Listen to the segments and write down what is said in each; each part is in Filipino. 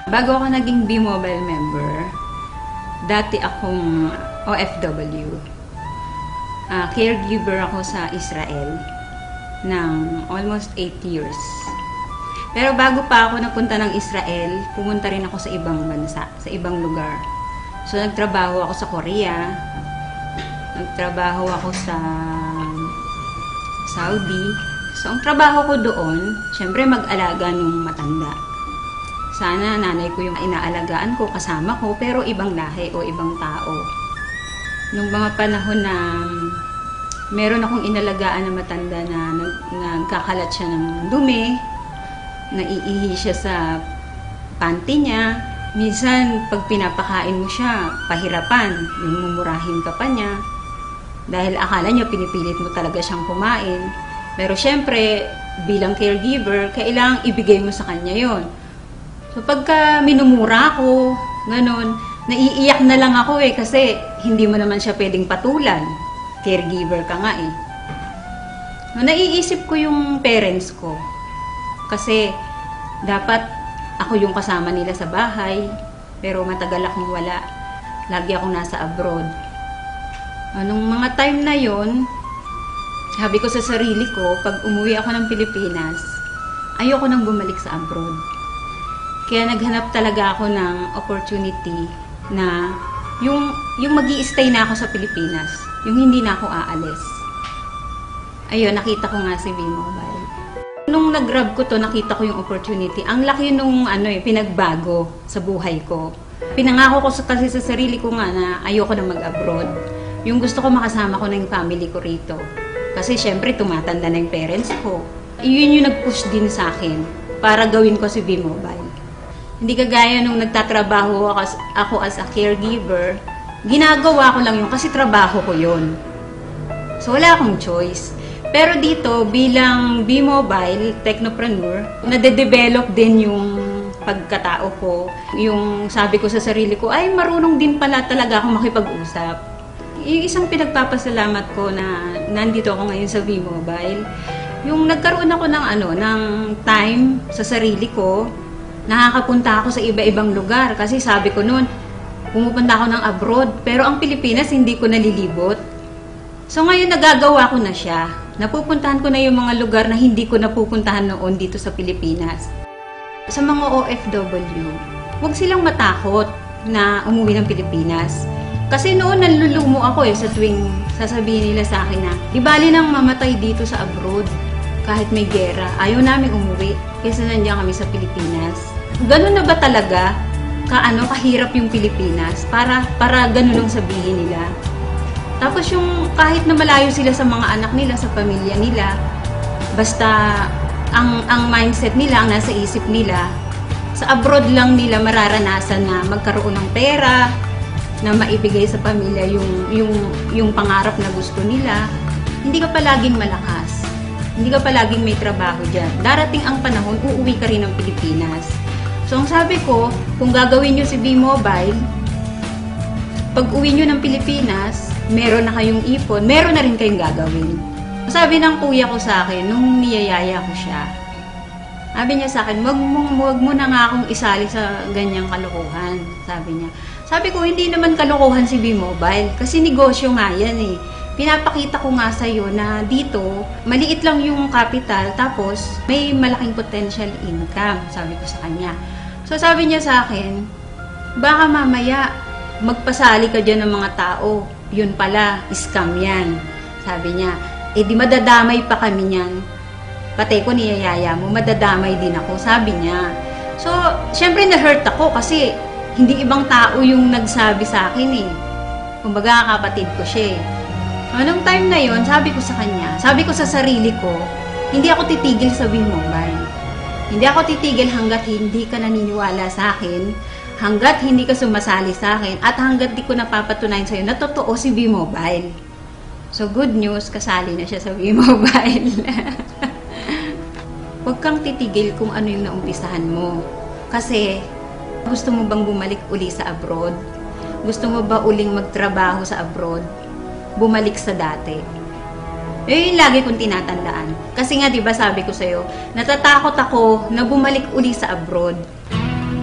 Bago ako naging B-Mobile member, dati akong OFW. Caregiver ako sa Israel ng almost 8 years. Pero bago pa ako napunta ng Israel, pumunta rin ako sa ibang bansa, sa ibang lugar. So, nagtrabaho ako sa Korea, nagtrabaho ako sa Saudi. So, ang trabaho ko doon, syempre mag-alaga ng matanda. Sana nanay ko yung inaalagaan ko, kasama ko, pero ibang lahi o ibang tao. Nung mga panahon na meron akong inalagaan na matanda na nagkakalat siya ng dumi, naiihi siya sa panty niya. Minsan, pag pinapakain mo siya, pahirapan, yung mumurahin ka pa niya. Dahil akala niya, pinipilit mo talaga siyang kumain. Pero syempre, bilang caregiver, kailangang ibigay mo sa kanya yon. So, pagka minumura ko, ganun, naiiyak na lang ako kasi hindi mo naman siya pwedeng patulan. Caregiver ka nga eh. No, naiisip ko yung parents ko. Kasi dapat ako yung kasama nila sa bahay, pero matagal akong wala. Lagi akong nasa abroad. Nung mga time na yon, sabi ko sa sarili ko, pag umuwi ako ng Pilipinas, ayoko nang bumalik sa abroad. Kaya naghanap talaga ako ng opportunity na yung magi-stay na ako sa Pilipinas, yung hindi na ako aalis. Ayun, nakita ko nga si B-Mobile. Nung nag-grab ko to, nakita ko yung opportunity. Ang laki nung pinagbago sa buhay ko. Pinangako ko kasi sa sarili ko nga na ayoko na mag-abroad. Yung gusto ko makasama ko ng family ko rito. Kasi syempre tumatanda na yung parents ko. Yun yung nag-push din sa akin para gawin ko si B-Mobile. Hindi kagaya nung nagtatrabaho ako as a caregiver, ginagawa ko lang yun kasi trabaho ko yun. So wala akong choice. Pero dito, bilang B-Mobile technopreneur, nade-develop din yung pagkatao ko. Yung sabi ko sa sarili ko, ay marunong din pala talaga ako makipag-usap. Yung isang pinagpapasalamat ko na nandito ako ngayon sa B-Mobile, yung nagkaroon ako ng time sa sarili ko, nakakapunta ako sa iba-ibang lugar. Kasi sabi ko noon, pumupunta ako ng abroad, pero ang Pilipinas hindi ko nalilibot. So ngayon nagagawa ko na siya. Napupuntahan ko na yung mga lugar na hindi ko napupuntahan noon dito sa Pilipinas. Sa mga OFW, huwag silang matakot na umuwi ng Pilipinas. Kasi noon nanlulumo ako sa tuwing sasabihin nila sa akin na, di bali nang mamatay dito sa abroad kahit may gera. Ayaw namin umuwi kasi nandiyan kami sa Pilipinas. Ganun na ba talaga kahirap yung Pilipinas para ganun lang sabihin nila? Tapos yung kahit na malayo sila sa mga anak nila, sa pamilya nila, basta ang mindset nila, ang nasa isip nila, sa abroad lang nila mararanasan na magkaroon ng pera, na maibigay sa pamilya yung pangarap na gusto nila. Hindi ka palaging malakas. Hindi ka palaging may trabaho dyan. Darating ang panahon, uuwi ka rin ng Pilipinas. So ang sabi ko, kung gagawin nyo si B-Mobile, pag uwi nyo ng Pilipinas, meron na kayong ipon, meron na rin kayong gagawin. Sabi ng kuya ko sa akin, nung niyayaya ko siya, sabi niya sa akin, wag mo na nga akong isali sa ganyang kalokohan, sabi niya. Sabi ko, hindi naman kalokohan si B-Mobile, kasi negosyo nga yan eh. Pinapakita ko nga sa'yo na dito, maliit lang yung capital, tapos may malaking potential income, sabi ko sa kanya. So sabi niya sa akin, baka mamaya, magpasali ka dyan ng mga tao. Yun pala, scam yan. Sabi niya, di madadamay pa kami niyan. Pati ko niyayaya mo, madadamay din ako, sabi niya. So, syempre na-hurt ako kasi hindi ibang tao yung nagsabi sa akin eh. Kumbaga, kapatid ko siya eh. Anong time na yon, sabi ko sa kanya, sabi ko sa sarili ko, hindi ako titigil sa B-Mobile. Hindi ako titigil hanggat hindi ka naniniwala sa akin, hanggat hindi ka sumasali sa akin, at hanggat di ko napapatunayan sa'yo na totoo si B-Mobile. So, good news, kasali na siya sa B-Mobile. Huwag kang titigil kung ano yung naumpisahan mo. Kasi, gusto mo bang bumalik uli sa abroad? Gusto mo ba uling magtrabaho sa abroad? Bumalik sa dati? Yung lagi kong tinatandaan. Kasi nga, di ba sabi ko sa'yo, natatakot ako na bumalik uli sa abroad.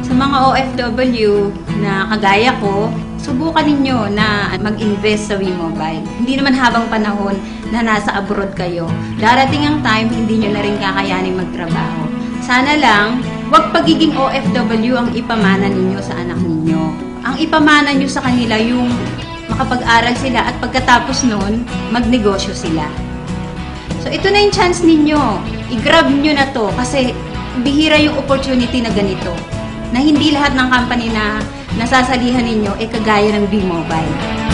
Sa Sa mga OFW na kagaya ko, subukan ninyo na mag-invest sa WeMobile. Hindi naman habang panahon na nasa abroad kayo. Darating ang time, hindi nyo na rin kakayanin magtrabaho. Sana lang, huwag pagiging OFW ang ipamana ninyo sa anak ninyo. Ang ipamana nyo sa kanila yung makapag-aral sila at pagkatapos nun, magnegosyo sila. So, ito na yung chance ninyo. I-grab nyo na to kasi bihira yung opportunity na ganito. Na hindi lahat ng company na nasasalihan ninyo kagaya ng WeMobile.